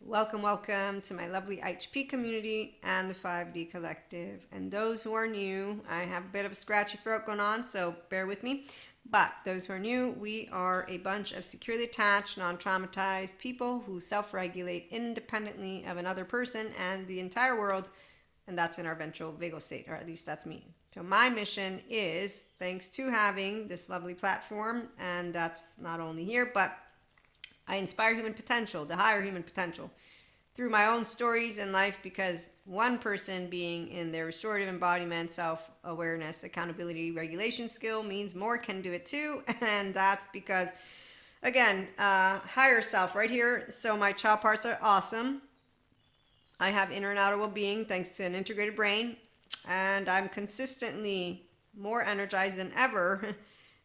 Welcome to my lovely HP community and the 5D collective. And those who are new, I have a bit of a scratchy throat going on, so bear with me. But those who are new, we are a bunch of securely attached, non-traumatized people who self-regulate independently of another person and the entire world, and that's in our ventral vagal state, or at least that's me. So my mission is, thanks to having this lovely platform, and that's not only here, but I inspire human potential, the higher human potential, through my own stories in life, because one person being in their restorative embodiment, self-awareness, accountability, regulation skill means more can do it too. And that's because, again, higher self right here. So my child parts are awesome. I have inner and outer well-being thanks to an integrated brain. And I'm consistently more energized than ever,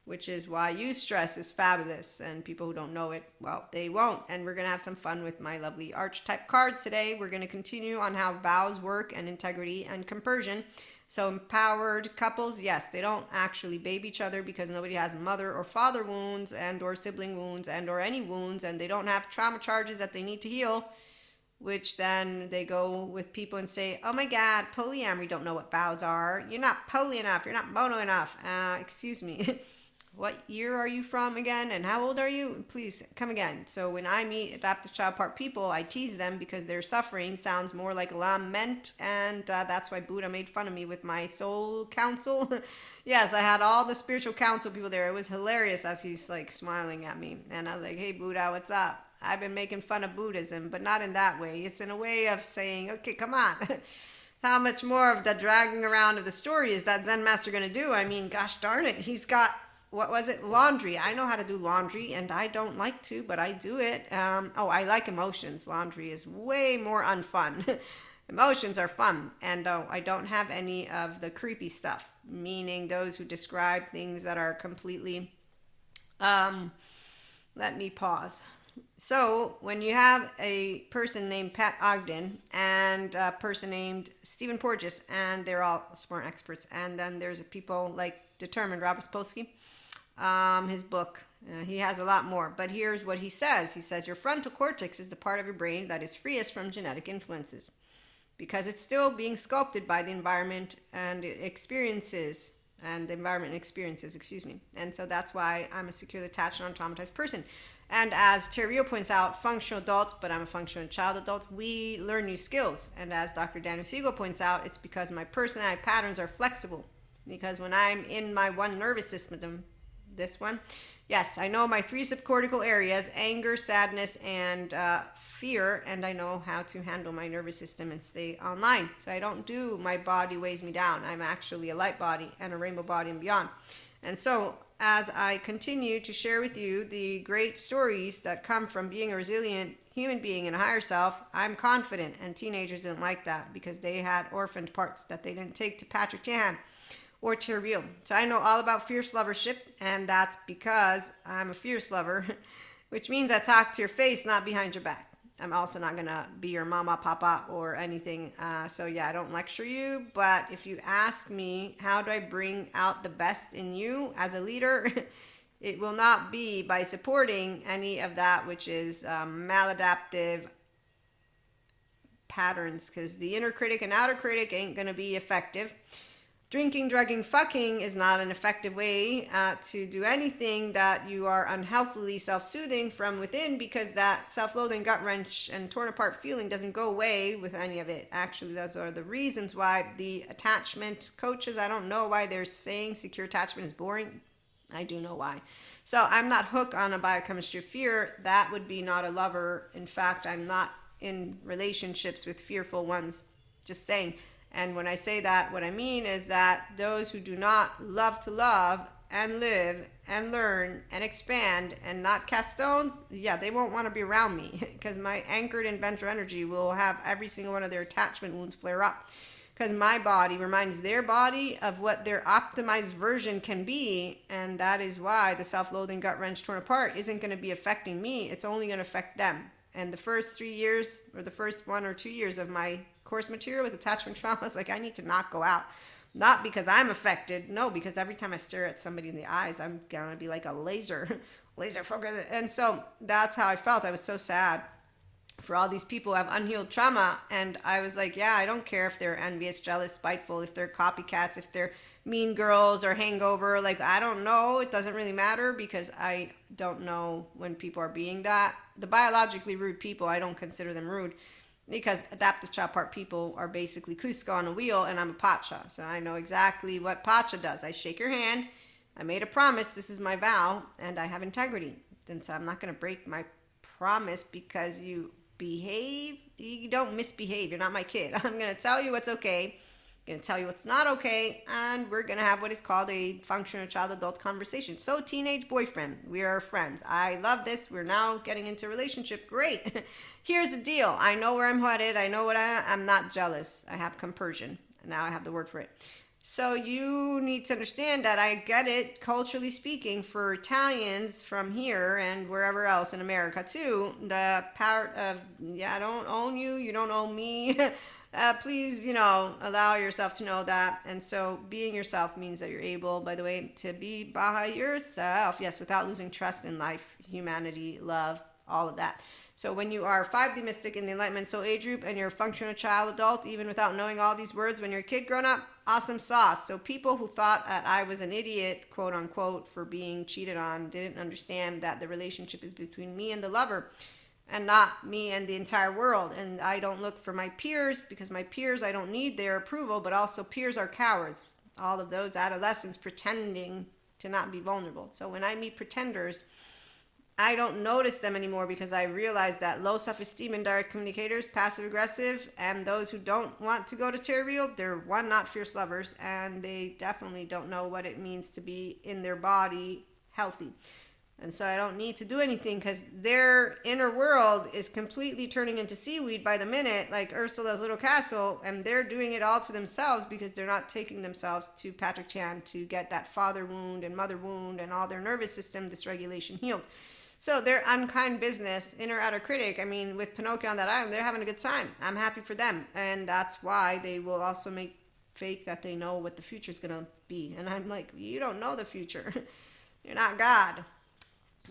which is why eustress is fabulous. And people who don't know it, well, they won't. And we're going to have some fun with my lovely archetype cards today. We're going to continue on how vows work and integrity and compersion. So empowered couples, yes, they don't actually baby each other because nobody has mother or father wounds and or sibling wounds and or any wounds, and they don't have trauma charges that they need to heal, which then they go with people and say, oh my God, polyamory don't know what vows are. You're not poly enough. You're not mono enough. Excuse me. What year are you from again? And how old are you? Please come again. So when I meet adaptive child part people, I tease them because their suffering sounds more like lament. And that's why Buddha made fun of me with my soul council. Yes, I had all the spiritual council people there. It was hilarious as he's like smiling at me. And I was like, hey, Buddha, what's up? I've been making fun of Buddhism, but not in that way. It's in a way of saying, okay, come on. How much more of the dragging around of the story is that Zen master going to do? I mean, gosh darn it. He's got, what was it? Laundry. I know how to do laundry, and I don't like to, but I do it. I like emotions. Laundry is way more unfun. Emotions are fun, and I don't have any of the creepy stuff, meaning those who describe things that are completely, let me pause. So when you have a person named Pat Ogden and a person named Stephen Porges, and they're all smart experts, and then there's people like Determined, Robert Sapolsky, his book, he has a lot more, but here's what he says. He says your frontal cortex is the part of your brain that is freest from genetic influences because it's still being sculpted by the environment and experiences, excuse me. And so that's why I'm a securely attached, non-traumatized person. And as Terrio points out, functional adults, but I'm a functional child adult, we learn new skills. And as Dr. Daniel Siegel points out, it's because my personality patterns are flexible. Because when I'm in my one nervous system, this one, yes, I know my three subcortical areas, anger, sadness, and fear, and I know how to handle my nervous system and stay online. So I don't do my body weighs me down. I'm actually a light body and a rainbow body and beyond. And so as I continue to share with you the great stories that come from being a resilient human being in a higher self, I'm confident. And teenagers didn't like that because they had orphaned parts that they didn't take to Patrick Tan or Terrio. So I know all about fierce lovership, and that's because I'm a fierce lover, which means I talk to your face, not behind your back. I'm also not going to be your mama, papa, or anything. So yeah, I don't lecture you, but if you ask me, how do I bring out the best in you as a leader? It will not be by supporting any of that, which is maladaptive patterns, because the inner critic and outer critic ain't going to be effective. Drinking, drugging, fucking is not an effective way to do anything that you are unhealthily self-soothing from within, because that self-loathing, gut wrench, and torn apart feeling doesn't go away with any of it. Actually, those are the reasons why the attachment coaches, I don't know why they're saying secure attachment is boring. I do know why. So I'm not hooked on a biochemistry of fear. That would be not a lover. In fact, I'm not in relationships with fearful ones. Just saying. And when I say that, what I mean is that those who do not love to love and live and learn and expand and not cast stones, yeah, they won't want to be around me because my anchored and ventral energy will have every single one of their attachment wounds flare up. Because my body reminds their body of what their optimized version can be, and that is why the self-loathing, gut wrench, torn apart isn't going to be affecting me. It's only going to affect them. And the first 3 years or the first 1 or 2 years of my course material with attachment trauma, is like I need to not go out. Not because I'm affected, no, because every time I stare at somebody in the eyes, I'm gonna be like a laser focus. And so that's how I felt. I was so sad for all these people who have unhealed trauma. And I was like, yeah, I don't care if they're envious, jealous, spiteful, if they're copycats, if they're mean girls or hangover. Like, I don't know. It doesn't really matter because I don't know when people are being that. The biologically rude people, I don't consider them rude because adaptive child part people are basically Cusco on a wheel, and I'm a Pacha. So I know exactly what Pacha does. I shake your hand. I made a promise. This is my vow, and I have integrity. And so I'm not going to break my promise because you behave. You don't misbehave. You're not my kid. I'm going to tell you what's okay. I'm going to tell you what's not okay. And we're going to have what is called a functional child-adult conversation. So teenage boyfriend, we are friends. I love this. We're now getting into a relationship. Great. Here's the deal. I know where I'm headed. I know I'm not jealous. I have compersion. Now I have the word for it. So you need to understand that I get it, culturally speaking, for Italians from here and wherever else in America too, the part of, yeah, I don't own you, you don't own me. Please, allow yourself to know that. And so being yourself means that you're able, by the way, to be Baha yourself. Yes, without losing trust in life, humanity, love, all of that. So when you are 5D mystic in the Enlightenment Soul Age group and you're a functional child adult, even without knowing all these words when you're a kid grown up, awesome sauce. So people who thought that I was an idiot, quote unquote, for being cheated on, didn't understand that the relationship is between me and the lover and not me and the entire world. And I don't look for my peers because my peers, I don't need their approval, but also peers are cowards. All of those adolescents pretending to not be vulnerable. So when I meet pretenders, I don't notice them anymore because I realize that low self-esteem and direct communicators, passive-aggressive, and those who don't want to go to Terreal, they're one, not fierce lovers, and they definitely don't know what it means to be in their body healthy. And so I don't need to do anything because their inner world is completely turning into seaweed by the minute, like Ursula's little castle, and they're doing it all to themselves because they're not taking themselves to Patrick Chan to get that father wound and mother wound and all their nervous system dysregulation healed. So their unkind business, inner outer critic, I mean, with Pinocchio on that island, they're having a good time. I'm happy for them. And that's why they will also make fake that they know what the future is going to be. And I'm like, you don't know the future. You're not God.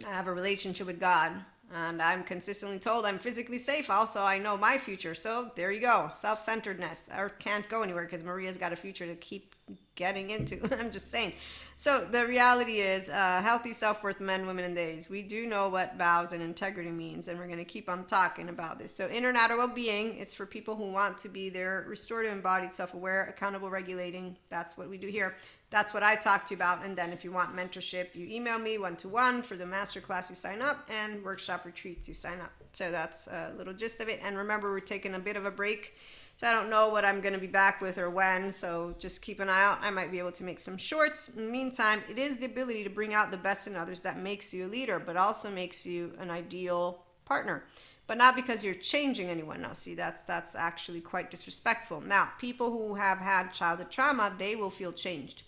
I have a relationship with God. And I'm consistently told I'm physically safe. Also, I know my future. So there you go. Self-centeredness. I can't go anywhere because Maria's got a future to keep getting into. I'm just saying. So the reality is healthy self-worth men, women, and days. We do know what vows and integrity means, and we're going to keep on talking about this. So inner and outer well-being, it's for people who want to be their restorative, embodied, self-aware, accountable, regulating. That's what we do here. That's what I talk to you about. And then if you want mentorship, you email me 1-to-1. For the masterclass, you sign up, and workshop retreats, you sign up. So that's a little gist of it. And remember, we're taking a bit of a break. So I don't know what I'm going to be back with or when, so just keep an eye out. I might be able to make some shorts. In the meantime, it is the ability to bring out the best in others that makes you a leader, but also makes you an ideal partner. But not because you're changing anyone. Now, see, that's actually quite disrespectful. Now, people who have had childhood trauma, they will feel changed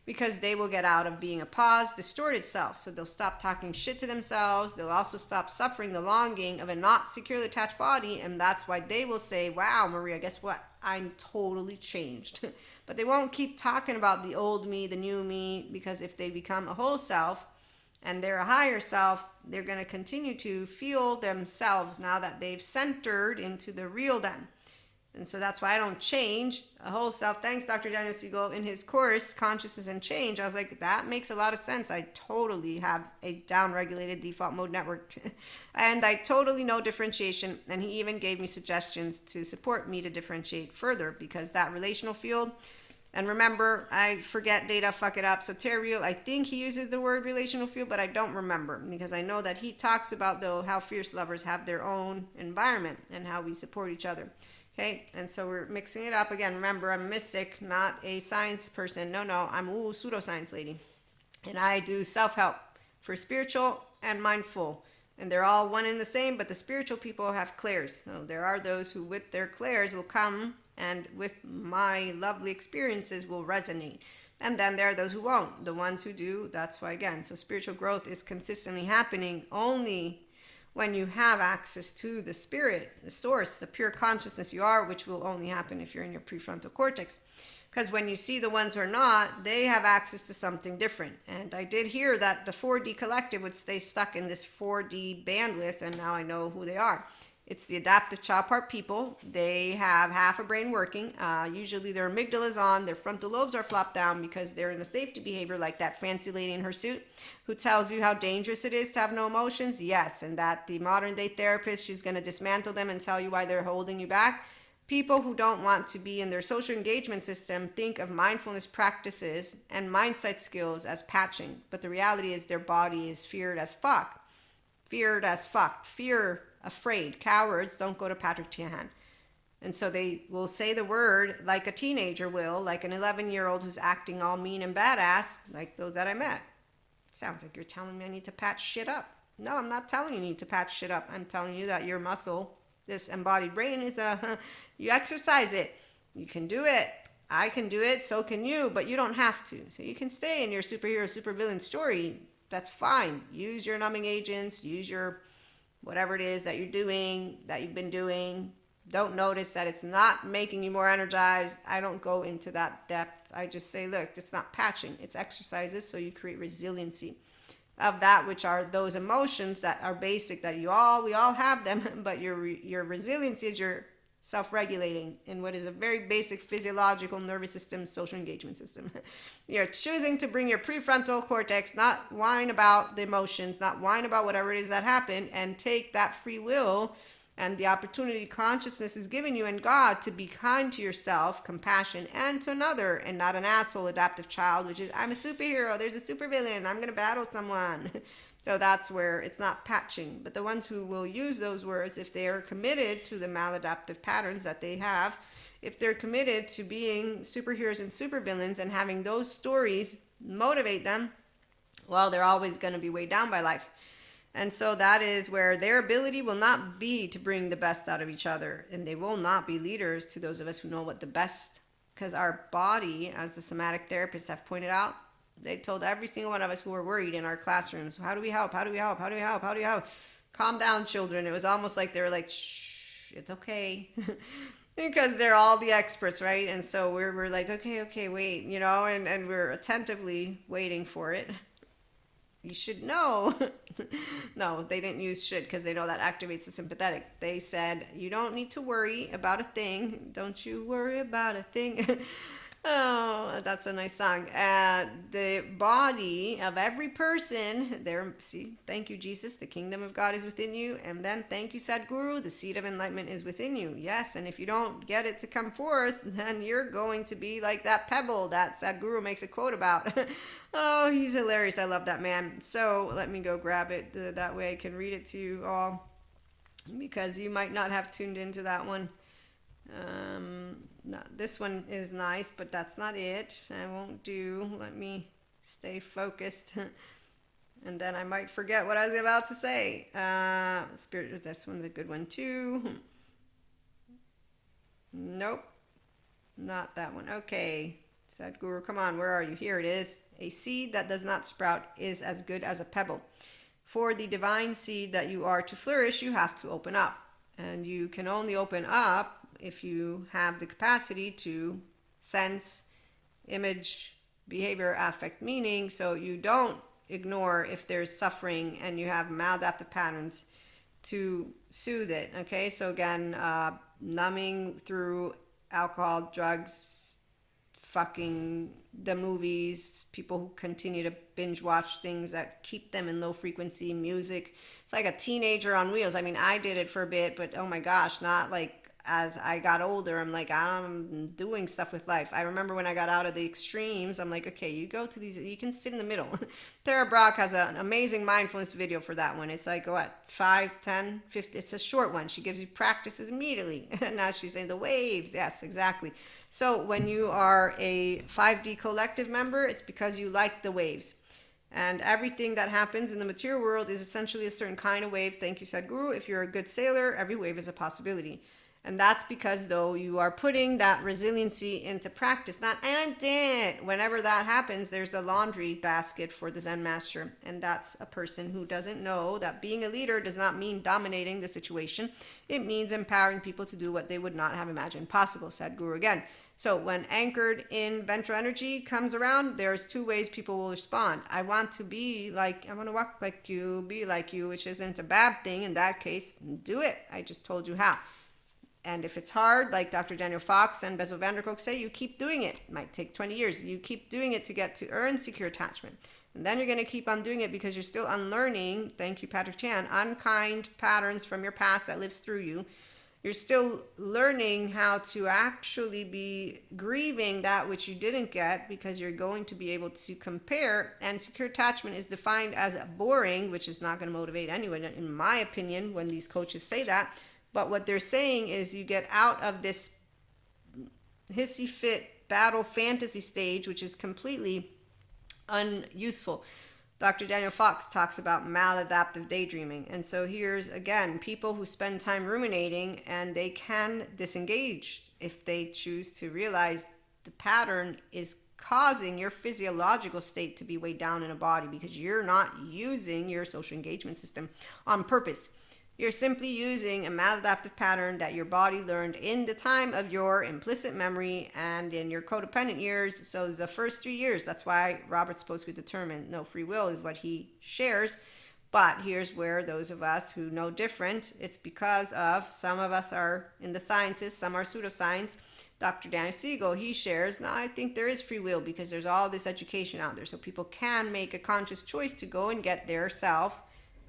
because they will get out of being a paused, distorted self. So they'll stop talking shit to themselves. They'll also stop suffering the longing of a not securely attached body. And that's why they will say, wow, Maria, guess what? I'm totally changed. But they won't keep talking about the old me, the new me, because if they become a whole self and they're a higher self, they're going to continue to feel themselves now that they've centered into the real them. And so that's why I don't change a whole self. Thanks, Dr. Daniel Siegel, in his course, Consciousness and Change. I was like, that makes a lot of sense. I totally have a down-regulated default mode network. And I totally know differentiation. And he even gave me suggestions to support me to differentiate further because that relational field, and remember, I forget data, fuck it up. So Terreal, I think he uses the word relational field, but I don't remember because I know that he talks about, though, how fierce lovers have their own environment and how we support each other. Okay, and so we're mixing it up. Again, remember, I'm a mystic, not a science person. No, I'm a pseudoscience lady. And I do self-help for spiritual and mindful. And they're all one and the same, but the spiritual people have clairs. So there are those who with their clairs will come and with my lovely experiences will resonate. And then there are those who won't. The ones who do, that's why, again, so spiritual growth is consistently happening only when you have access to the spirit, the source, the pure consciousness you are, which will only happen if you're in your prefrontal cortex. Because when you see the ones who are not, they have access to something different. And I did hear that the 4D collective would stay stuck in this 4D bandwidth, and now I know who they are. It's the adaptive child part people. They have half a brain working. Usually their amygdala is on, their frontal lobes are flopped down because they're in a safety behavior, like that fancy lady in her suit who tells you how dangerous it is to have no emotions. Yes, and that the modern day therapist, she's going to dismantle them and tell you why they're holding you back. People who don't want to be in their social engagement system think of mindfulness practices and mindset skills as patching, but the reality is their body is feared as fuck. Feared as fuck. Fear, afraid. Cowards don't go to Patrick Tiahan. And so they will say the word like a teenager will, like an 11-year-old who's acting all mean and badass, like those that I met. Sounds like you're telling me I need to patch shit up. No, I'm not telling you need to patch shit up. I'm telling you that your muscle, this embodied brain, is you exercise it. You can do it. I can do it. So can you, but you don't have to. So you can stay in your superhero, supervillain story. That's fine. Use your numbing agents. Use your whatever it is that you're doing, that you've been doing. Don't notice that it's not making you more energized. I don't go into that depth. I just say, look, it's not patching. It's exercises so you create resiliency of that which are those emotions that are basic, that we all have them, but your resiliency is your self-regulating in what is a very basic physiological nervous system, social engagement system. You're choosing to bring your prefrontal cortex, not whine about the emotions, not whine about whatever it is that happened, and take that free will and the opportunity consciousness is giving you and God to be kind to yourself, compassion, and to another, and not an asshole adaptive child, which is, I'm a superhero, there's a supervillain, I'm going to battle someone. So that's where it's not patching. But the ones who will use those words, if they are committed to the maladaptive patterns that they have, if they're committed to being superheroes and supervillains and having those stories motivate them, well, they're always going to be weighed down by life. And so that is where their ability will not be to bring the best out of each other. And they will not be leaders to those of us who know what the best, because our body, as the somatic therapists have pointed out, they told every single one of us who were worried in our classrooms, how do we help? How do we help? How do we help? How do we help? Calm down, children. It was almost like they were like, shh, it's okay. Because they're all the experts, right? And so we're like, okay, wait, and we're attentively waiting for it. You should know. No, they didn't use should because they know that activates the sympathetic. They said, you don't need to worry about a thing. Don't you worry about a thing. Oh, that's a nice song. The body of every person, there, see, thank you, Jesus, the kingdom of God is within you. And then thank you, Sadhguru, the seed of enlightenment is within you. Yes, and if you don't get it to come forth, then you're going to be like that pebble that Sadhguru makes a quote about. Oh, he's hilarious. I love that man. So let me go grab it. That way I can read it to you all, because you might not have tuned into that one. No, this one is nice, but that's not it. I won't do. Let me stay focused. And then I might forget what I was about to say. Spirit, this one's a good one too. Nope. Not that one. Okay. Sadhguru, come on, where are you? Here it is. A seed that does not sprout is as good as a pebble. For the divine seed that you are to flourish, you have to open up. And you can only open up if you have the capacity to sense, image, behavior, affect, meaning, so you don't ignore if there's suffering and you have maladaptive patterns to soothe it. Okay, so again, numbing through alcohol, drugs, fucking the movies, people who continue to binge watch things that keep them in low frequency music. It's like a teenager on wheels. I mean, I did it for a bit, but oh my gosh, not like as I got older, I'm like, I'm doing stuff with life. I remember when I got out of the extremes, I'm like, okay, you go to these, you can sit in the middle. Tara Brach has an amazing mindfulness video for that one. It's like, what, 5, 10, 50, it's a short one. She gives you practices immediately. And now she's saying the waves. Yes, exactly. So when you are a 5D collective member, it's because you like the waves. And everything that happens in the material world is essentially a certain kind of wave. Thank you, Sadhguru. If you're a good sailor, every wave is a possibility. And that's because, though, you are putting that resiliency into practice. Not, I did. Whenever that happens, there's a laundry basket for the Zen master. And that's a person who doesn't know that being a leader does not mean dominating the situation. It means empowering people to do what they would not have imagined possible, said Guru again. So when anchored in ventral energy comes around, there's two ways people will respond. I want to walk like you, be like you, which isn't a bad thing. In that case, do it. I just told you how. And if it's hard, like Dr. Daniel Fox and Bessel van der Kolk say, you keep doing it. It might take 20 years. You keep doing it to get to earn secure attachment. And then you're going to keep on doing it because you're still unlearning, thank you, Patrick Chan, unkind patterns from your past that lives through you. You're still learning how to actually be grieving that which you didn't get, because you're going to be able to compare. And secure attachment is defined as boring, which is not going to motivate anyone, in my opinion, when these coaches say that. But what they're saying is you get out of this hissy fit battle fantasy stage, which is completely unuseful. Dr. Daniel Fox talks about maladaptive daydreaming. And so here's, again, people who spend time ruminating, and they can disengage if they choose to realize the pattern is causing your physiological state to be weighed down in a body because you're not using your social engagement system on purpose. You're simply using a maladaptive pattern that your body learned in the time of your implicit memory and in your codependent years. So the first 3 years, that's why Robert Spokes could determine no free will is what he shares. But here's where those of us who know different, it's because of some of us are in the sciences, some are pseudoscience. Dr. Daniel Siegel, he shares, no, I think there is free will because there's all this education out there. So people can make a conscious choice to go and get their self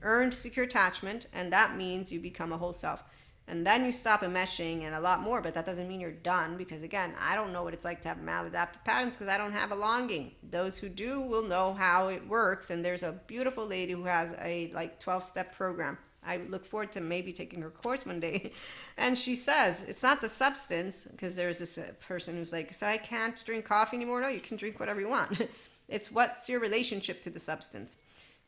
earned secure attachment, and that means you become a whole self. And then you stop enmeshing and a lot more, but that doesn't mean you're done, because again, I don't know what it's like to have maladaptive patterns because I don't have a longing. Those who do will know how it works, and there's a beautiful lady who has a 12-step program. I look forward to maybe taking her course one day. And she says, it's not the substance, because there's this person who's like, so I can't drink coffee anymore. No, you can drink whatever you want. It's what's your relationship to the substance.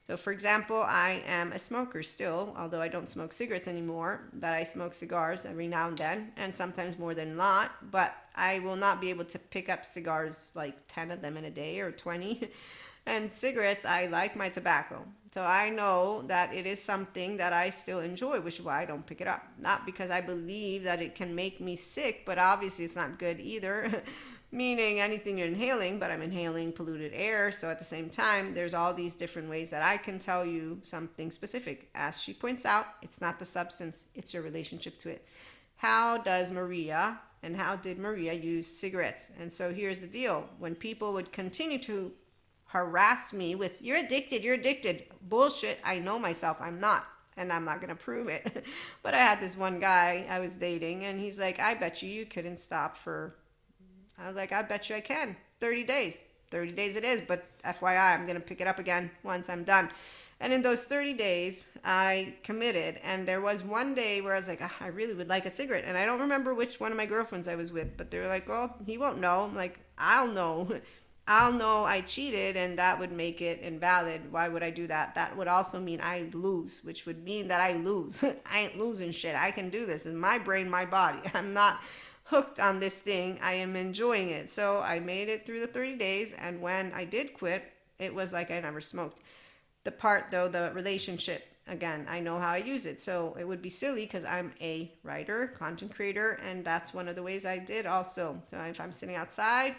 So for example, I am a smoker still, although I don't smoke cigarettes anymore, but I smoke cigars every now and then, and sometimes more than not, but I will not be able to pick up cigars, like 10 of them in a day or 20. And cigarettes, I like my tobacco. So I know that it is something that I still enjoy, which is why I don't pick it up. Not because I believe that it can make me sick, but obviously it's not good either. Meaning anything you're inhaling, but I'm inhaling polluted air. So at the same time, there's all these different ways that I can tell you something specific. As she points out, it's not the substance, it's your relationship to it. How does Maria, and how did Maria use cigarettes? And so here's the deal. When people would continue to harass me with, you're addicted. Bullshit, I know myself, I'm not. And I'm not going to prove it. But I had this one guy I was dating, and he's like, I bet you couldn't stop for... I was like, I bet you I can. 30 days. 30 days it is, but FYI, I'm going to pick it up again once I'm done. And in those 30 days, I committed. And there was one day where I was like, I really would like a cigarette. And I don't remember which one of my girlfriends I was with, but they were like, well, he won't know. I'm like, I'll know. I'll know I cheated, and that would make it invalid. Why would I do that? That would also mean I lose, which would mean that I lose. I ain't losing shit. I can do this. It's my brain, my body. I'm not hooked on this thing. I am enjoying it. So I made it through the 30 days, and when I did quit, it was like I never smoked. The part though, the relationship, again, I know how I use it. So it would be silly because I'm a writer, content creator, and that's one of the ways I did also. So if I'm sitting outside,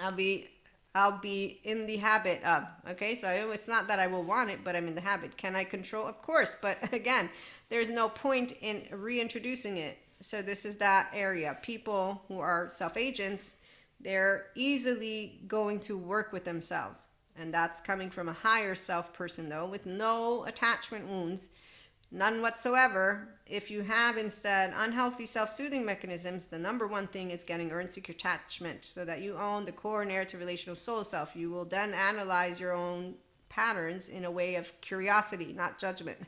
I'll be in the habit of, okay? So it's not that I will want it, but I'm in the habit. Can I control? Of course. But again, there's no point in reintroducing it. So this is that area. People who are self-agents, they're easily going to work with themselves. And that's coming from a higher self person, though, with no attachment wounds, none whatsoever. If you have instead unhealthy self-soothing mechanisms, the number one thing is getting earned secure attachment so that you own the core narrative relational soul self. You will then analyze your own patterns in a way of curiosity, not judgment.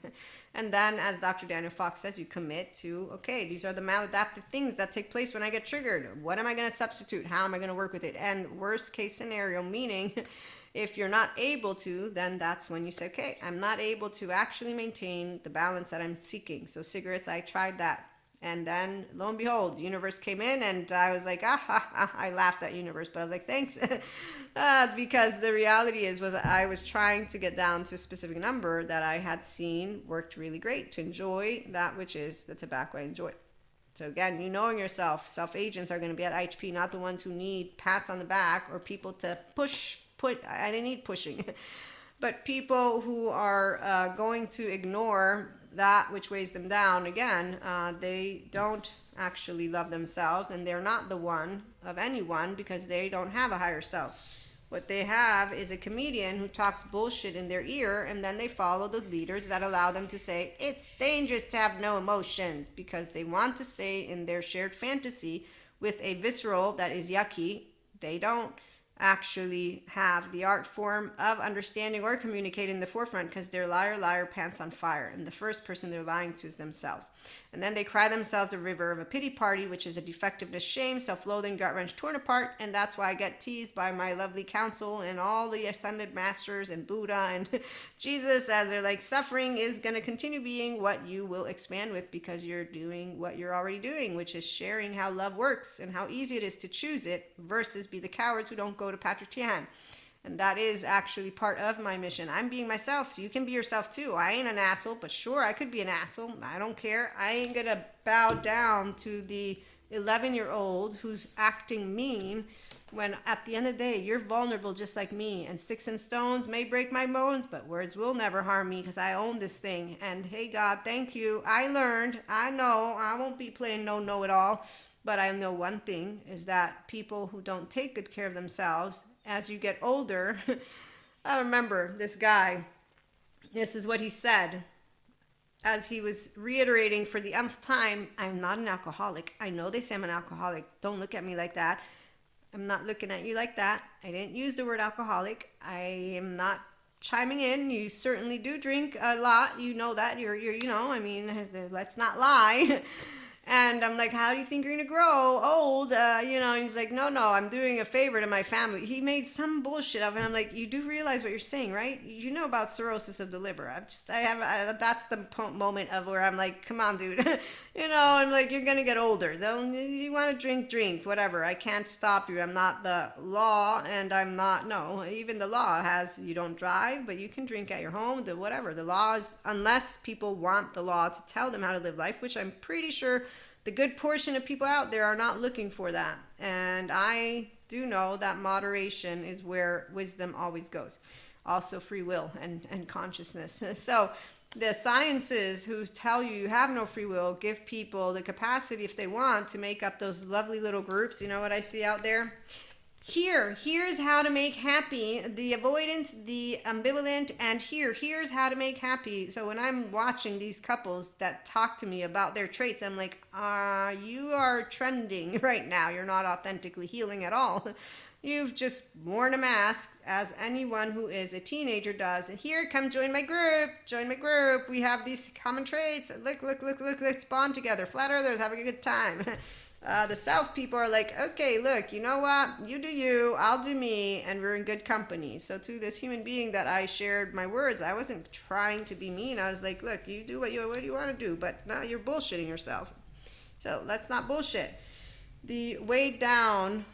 And then, as Dr. Daniel Fox says, you commit to, okay, these are the maladaptive things that take place when I get triggered. What am I going to substitute? How am I going to work with it? And worst case scenario, meaning if you're not able to, then that's when you say, okay, I'm not able to actually maintain the balance that I'm seeking. So cigarettes, I tried that. And then lo and behold, the universe came in, and I was like, ah, ha, ha. I laughed at universe, but I was like, thanks. Because the reality was I was trying to get down to a specific number that I had seen worked really great to enjoy that which is the tobacco I enjoy. So again, you knowing yourself, self-agents are going to be at IHP, not the ones who need pats on the back or people to I didn't need pushing. But people who are going to ignore that which weighs them down, again, they don't actually love themselves, and they're not the one of anyone because they don't have a higher self. What they have is a comedian who talks bullshit in their ear, and then they follow the leaders that allow them to say it's dangerous to have no emotions because they want to stay in their shared fantasy with a visceral that is yucky. They don't actually have the art form of understanding or communicating in the forefront because they're liar, pants on fire. And the first person they're lying to is themselves. And then they cry themselves a river of a pity party, which is a defectiveness, shame, self-loathing, gut-wrench, torn apart. And that's why I get teased by my lovely council and all the ascended masters and Buddha and Jesus, as they're like, suffering is going to continue being what you will expand with because you're doing what you're already doing, which is sharing how love works and how easy it is to choose it versus be the cowards who don't go to Patrick Tian. And that is actually part of my mission. I'm being myself. You can be yourself too. I ain't an asshole, but sure, I could be an asshole. I don't care. I ain't gonna bow down to the 11-year-old who's acting mean when at the end of the day, you're vulnerable just like me. And sticks and stones may break my bones, but words will never harm me because I own this thing. And hey, God, thank you. I learned. I know. I won't be playing no know-it-all. But I know one thing is that people who don't take good care of themselves, as you get older, I remember this guy, this is what he said as he was reiterating for the nth time, I'm not an alcoholic. I know they say I'm an alcoholic. Don't look at me like that. I'm not looking at you like that. I didn't use the word alcoholic. I am not chiming in. You certainly do drink a lot. You know that. You're I mean, let's not lie. And I'm like, how do you think you're going to grow old? And he's like, no, I'm doing a favor to my family. He made some bullshit of it. I'm like, you do realize what you're saying, right? You know about cirrhosis of the liver. That's the moment of where I'm like, come on, dude. I'm like, you're going to get older. You want to drink, whatever. I can't stop you. I'm not the law, and even the law has, you don't drive, but you can drink at your home, whatever. The law is, unless people want the law to tell them how to live life, which I'm pretty sure the good portion of people out there are not looking for that. And I do know that moderation is where wisdom always goes. Also free will and consciousness. So the sciences who tell you have no free will give people the capacity, if they want, to make up those lovely little groups. You know what I see out there? Here's how to make happy, the avoidant, the ambivalent, and here's how to make happy. So when I'm watching these couples that talk to me about their traits, I'm like, you are trending right now. You're not authentically healing at all. You've just worn a mask, as anyone who is a teenager does. And here, come join my group. We have these common traits. Look, let's bond together. Flat earthers, having a good time. The self people are like, okay, look, you know what? You do you, I'll do me, and we're in good company. So to this human being that I shared my words, I wasn't trying to be mean. I was like, look, you do what you want to do, but now you're bullshitting yourself. So let's not bullshit. The weighed down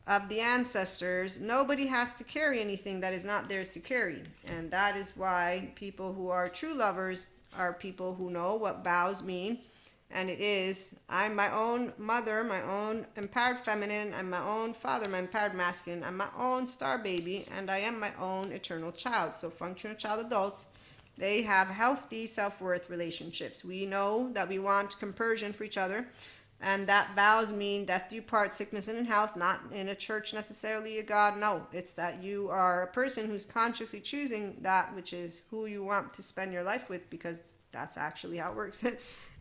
of the ancestors, nobody has to carry anything that is not theirs to carry. And that is why people who are true lovers are people who know what vows mean. And it is, I'm my own mother, my own empowered feminine, I'm my own father, my empowered masculine, I'm my own star baby, and I am my own eternal child. So functional child adults, they have healthy self-worth relationships. We know that we want compersion for each other, and that vows mean death do you part, sickness and in health, not in a church necessarily a God. No, it's that you are a person who's consciously choosing that which is who you want to spend your life with, because that's actually how it works.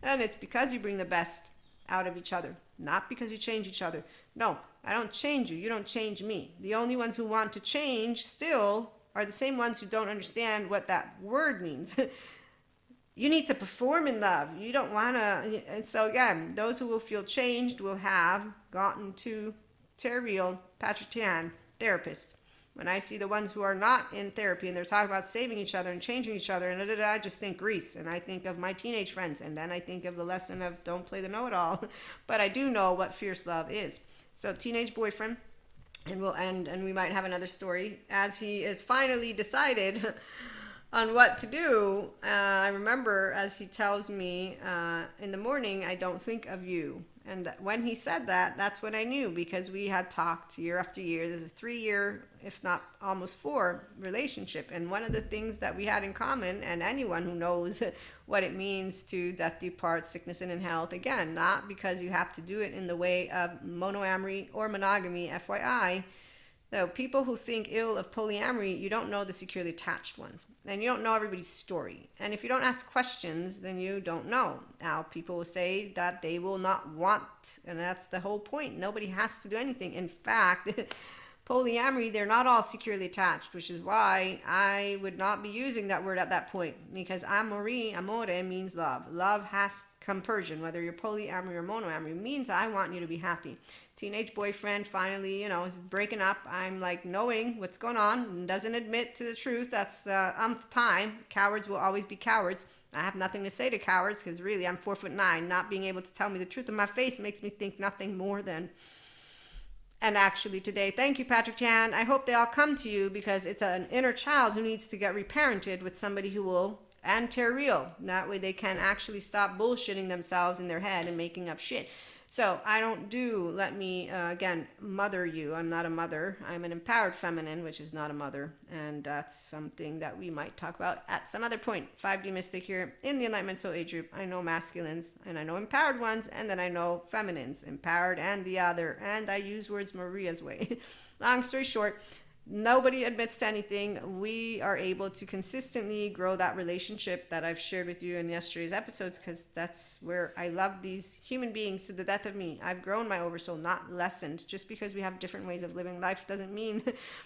And it's because you bring the best out of each other, not because you change each other. No, I don't change you. You don't change me. The only ones who want to change still are the same ones who don't understand what that word means. You need to perform in love. You don't want to. And so again, those who will feel changed will have gotten to real Patrick Tian therapists. When I see the ones who are not in therapy and they're talking about saving each other and changing each other, and I just think Greece, and I think of my teenage friends, and then I think of the lesson of don't play the know-it-all. But I do know what fierce love is. So teenage boyfriend, and we'll end, and we might have another story as he is finally decided on what to do. I remember as he tells me in the morning, I don't think of you. And when he said that, that's when I knew, because we had talked year after year. There's a 3-year, if not almost 4, relationship. And one of the things that we had in common, and anyone who knows what it means to death do part, sickness and in health, again, not because you have to do it in the way of monoamory or monogamy, FYI. So people who think ill of polyamory, you don't know the securely attached ones. And you don't know everybody's story. And if you don't ask questions, then you don't know. Now, people will say that they will not want, and that's the whole point. Nobody has to do anything. In fact, polyamory, they're not all securely attached, which is why I would not be using that word at that point. Because amore means love. Love has compersion, whether you're polyamory or monoamory, means I want you to be happy. Teenage boyfriend finally, is breaking up. I'm like knowing what's going on and doesn't admit to the truth. That's the time. Cowards will always be cowards. I have nothing to say to cowards because really I'm 4'9". Not being able to tell me the truth in my face makes me think nothing more than. And actually today, thank you, Patrick Chan. I hope they all come to you because it's an inner child who needs to get reparented with somebody who will and tear real. That way they can actually stop bullshitting themselves in their head and making up shit. So I don't let me, again, mother you. I'm not a mother. I'm an empowered feminine, which is not a mother. And that's something that we might talk about at some other point. 5D Mystic here in the Enlightenment Soul Age group. I know masculines and I know empowered ones, and then I know feminines, empowered and the other. And I use words Maria's way. Long story short, nobody admits to anything. We are able to consistently grow that relationship that I've shared with you in yesterday's episodes, because that's where I love these human beings to the death of me. I've grown my oversoul, not lessened. Just because we have different ways of living life doesn't mean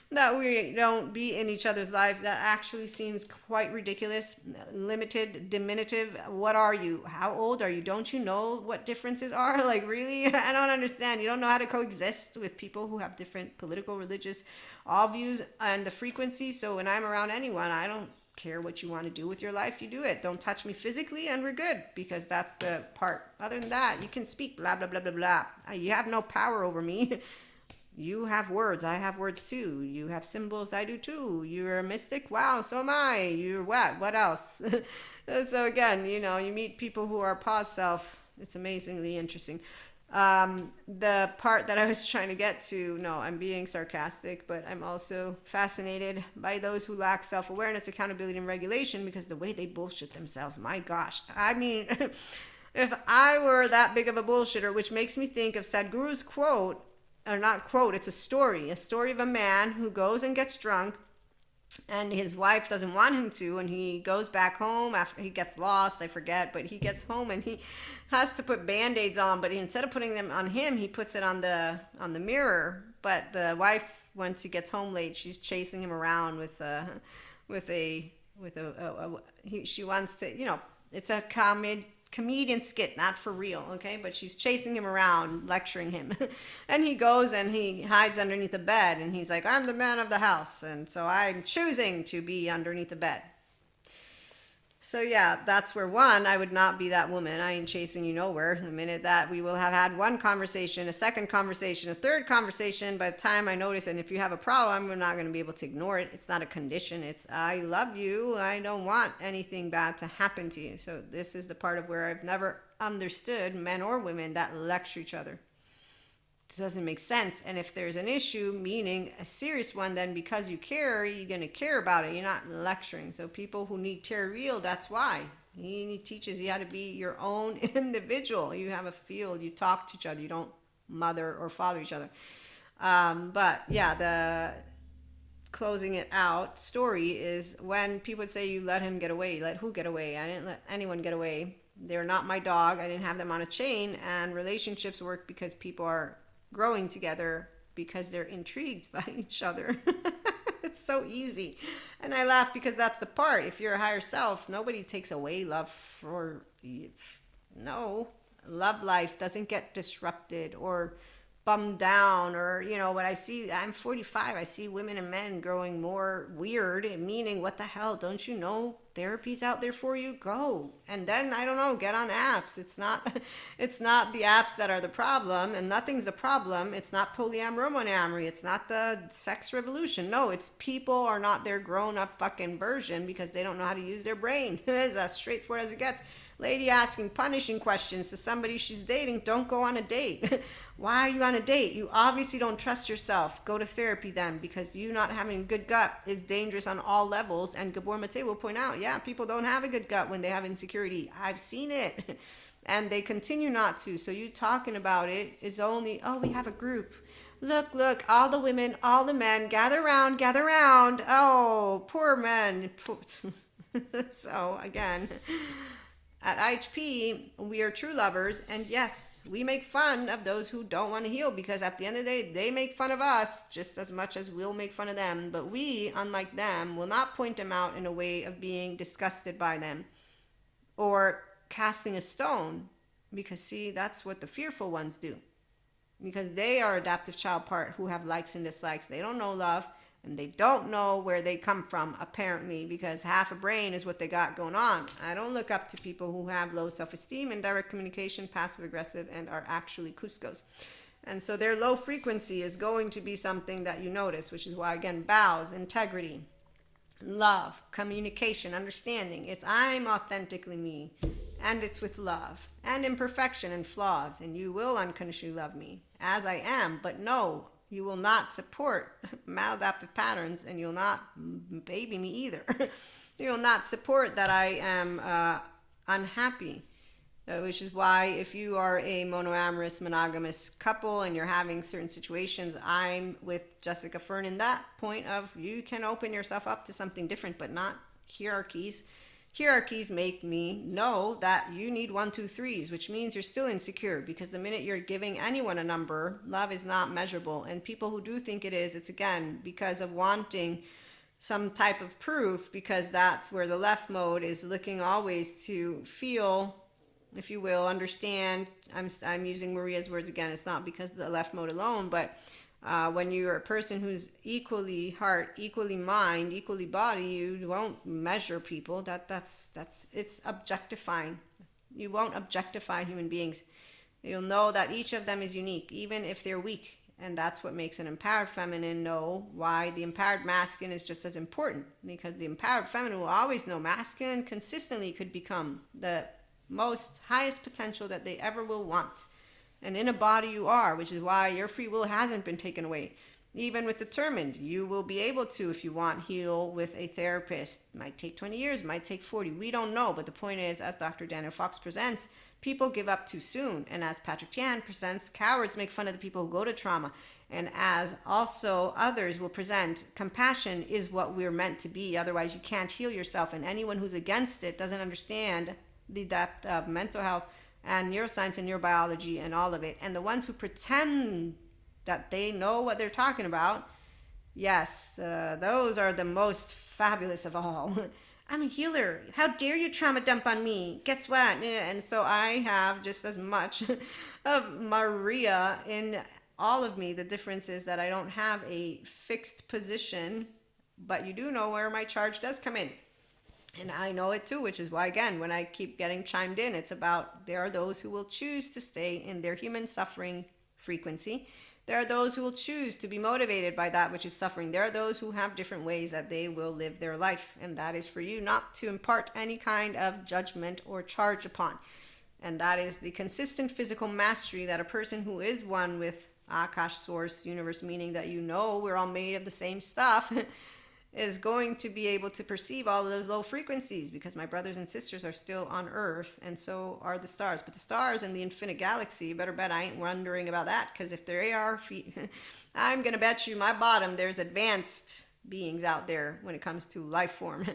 that we don't be in each other's lives. That actually seems quite ridiculous, limited, diminutive. What are you? How old are you? Don't you know what differences are? Like, really? I don't understand. You don't know how to coexist with people who have different political, religious, all views and the frequency. So when I'm around anyone, I don't care what you want to do with your life. You do it. Don't touch me physically and we're good, because that's the part. Other than that, you can speak blah blah blah blah blah. You have no power over me. You have words. I have words too. You have symbols. I do too. You're a mystic. Wow, so am I. You're what else? So again, you meet people who are pause self. It's amazingly interesting. The part that I was trying to get to, no, I'm being sarcastic, but I'm also fascinated by those who lack self-awareness, accountability, and regulation, because the way they bullshit themselves, my gosh. I mean, if I were that big of a bullshitter, which makes me think of Sadhguru's quote, or not quote, it's a story of a man who goes and gets drunk, and his wife doesn't want him to, and he goes back home after he gets lost, I forget, but he gets home and he has to put band-aids on, but instead of putting them on him, he puts it on the mirror. But the wife, once he gets home late, she's chasing him around she wants to, it's a comedian skit, not for real, okay? But she's chasing him around, lecturing him. And he goes and he hides underneath the bed, and he's like, I'm the man of the house, and so I'm choosing to be underneath the bed. So yeah, that's where I would not be that woman. I ain't chasing you nowhere. The minute that we will have had one conversation, a second conversation, a third conversation, by the time I notice, and if you have a problem, we're not going to be able to ignore it. It's not a condition. It's, I love you. I don't want anything bad to happen to you. So this is the part of where I've never understood men or women that lecture each other. It doesn't make sense. And if there's an issue, meaning a serious one, then because you care, you're going to care about it. You're not lecturing. So people who need tear real, that's why. He teaches you how to be your own individual. You have a field. You talk to each other. You don't mother or father each other. But yeah, the closing it out story is when people would say you let him get away. You let who get away? I didn't let anyone get away. They're not my dog. I didn't have them on a chain. And relationships work because people are growing together because they're intrigued by each other. It's so easy. And I laugh because that's the part. If you're a higher self, nobody takes away love for you. No. Love life doesn't get disrupted or bummed down, or what I see. I'm 45. I see women and men growing more weird, meaning, what the hell, don't you know therapy's out there for you? Go. And then, I don't know, get on apps. It's not the apps that are the problem, and nothing's the problem. It's not polyamory, it's not the sex revolution. No, it's people are not their grown-up fucking version because they don't know how to use their brain. It's as straightforward as it gets. Lady asking punishing questions to somebody she's dating, don't go on a date. Why are you on a date? You obviously don't trust yourself. Go to therapy then, because you not having a good gut is dangerous on all levels. And Gabor Mate will point out, yeah, people don't have a good gut when they have insecurity. I've seen it. And they continue not to. So you talking about it is only, oh, we have a group. Look, all the women, all the men, gather round. Oh, poor men. So again, at IHP, we are true lovers, and yes, we make fun of those who don't want to heal, because at the end of the day, they make fun of us just as much as we'll make fun of them. But we, unlike them, will not point them out in a way of being disgusted by them or casting a stone, because see, that's what the fearful ones do, because they are adaptive child part who have likes and dislikes. They don't know love, and they don't know where they come from, apparently, because half a brain is what they got going on. I don't look up to people who have low self-esteem, indirect communication, passive-aggressive, and are actually Cuscos. And so their low frequency is going to be something that you notice, which is why, again, vows, integrity, love, communication, understanding. It's I'm authentically me, and it's with love, and imperfection and flaws, and you will unconditionally love me as I am, but no, you will not support maladaptive patterns, and you'll not baby me either. You will not support that I am unhappy, which is why if you are a monoamorous, monogamous couple and you're having certain situations, I'm with Jessica Fern in that point of you can open yourself up to something different, but not hierarchies. Hierarchies make me know that you need 1, 2, 3s, which means you're still insecure, because the minute you're giving anyone a number, love is not measurable. And people who do think it is, it's again because of wanting some type of proof, because that's where the left mode is looking always to feel, if you will, understand. I'm using Maria's words again. It's not because of the left mode alone, but when you're a person who's equally heart, equally mind, equally body, you won't measure people. That's it's objectifying. You won't objectify human beings. You'll know that each of them is unique, even if they're weak. And that's what makes an empowered feminine know why the empowered masculine is just as important, because the empowered feminine will always know masculine consistently could become the most highest potential that they ever will want. And in a body you are, which is why your free will hasn't been taken away. Even with determined, you will be able to, if you want, heal with a therapist. Might take 20 years, might take 40. We don't know. But the point is, as Dr. Daniel Fox presents, people give up too soon. And as Patrick Tian presents, cowards make fun of the people who go to trauma. And as also others will present, compassion is what we're meant to be. Otherwise, you can't heal yourself. And anyone who's against it doesn't understand the depth of mental health and neuroscience and neurobiology and all of it. And the ones who pretend that they know what they're talking about, yes, those are the most fabulous of all. I'm a healer. How dare you trauma dump on me? Guess what? And so I have just as much of Maria in all of me. The difference is that I don't have a fixed position, but you do know where my charge does come in. And I know it too, which is why, again, when I keep getting chimed in, it's about there are those who will choose to stay in their human suffering frequency. There are those who will choose to be motivated by that which is suffering. There are those who have different ways that they will live their life. And that is for you not to impart any kind of judgment or charge upon. And that is the consistent physical mastery that a person who is one with Akash, source, universe, meaning that you know we're all made of the same stuff, is going to be able to perceive all of those low frequencies, because my brothers and sisters are still on Earth, and so are the stars. But the stars in the infinite galaxy, you better bet I ain't wondering about that, because if there are, I'm going to bet you my bottom there's advanced beings out there when it comes to life form.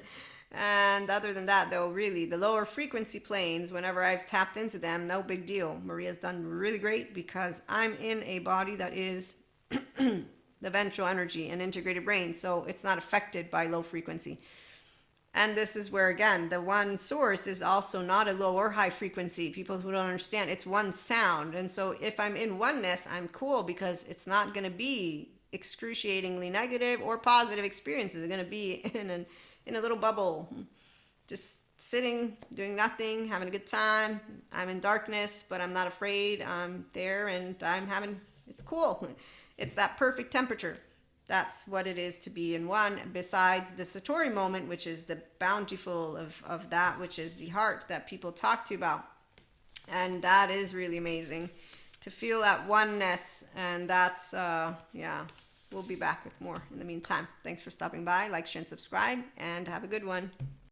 And other than that, though, really, the lower frequency planes, whenever I've tapped into them, no big deal. Maria's done really great, because I'm in a body that is the ventral energy and integrated brain, so it's not affected by low frequency. And this is where, again, the one source is also not a low or high frequency. People who don't understand, it's one sound. And so if I'm in oneness, I'm cool because it's not going to be excruciatingly negative or positive experiences. It's going to be in a little bubble, just sitting, doing nothing, having a good time. I'm in darkness, but I'm not afraid. I'm there and it's cool. It's that perfect temperature. That's what it is to be in one, besides the Satori moment, which is the bountiful of that, which is the heart that people talk to about. And that is really amazing to feel that oneness. And that's, we'll be back with more in the meantime. Thanks for stopping by. Like, share, and subscribe, and have a good one.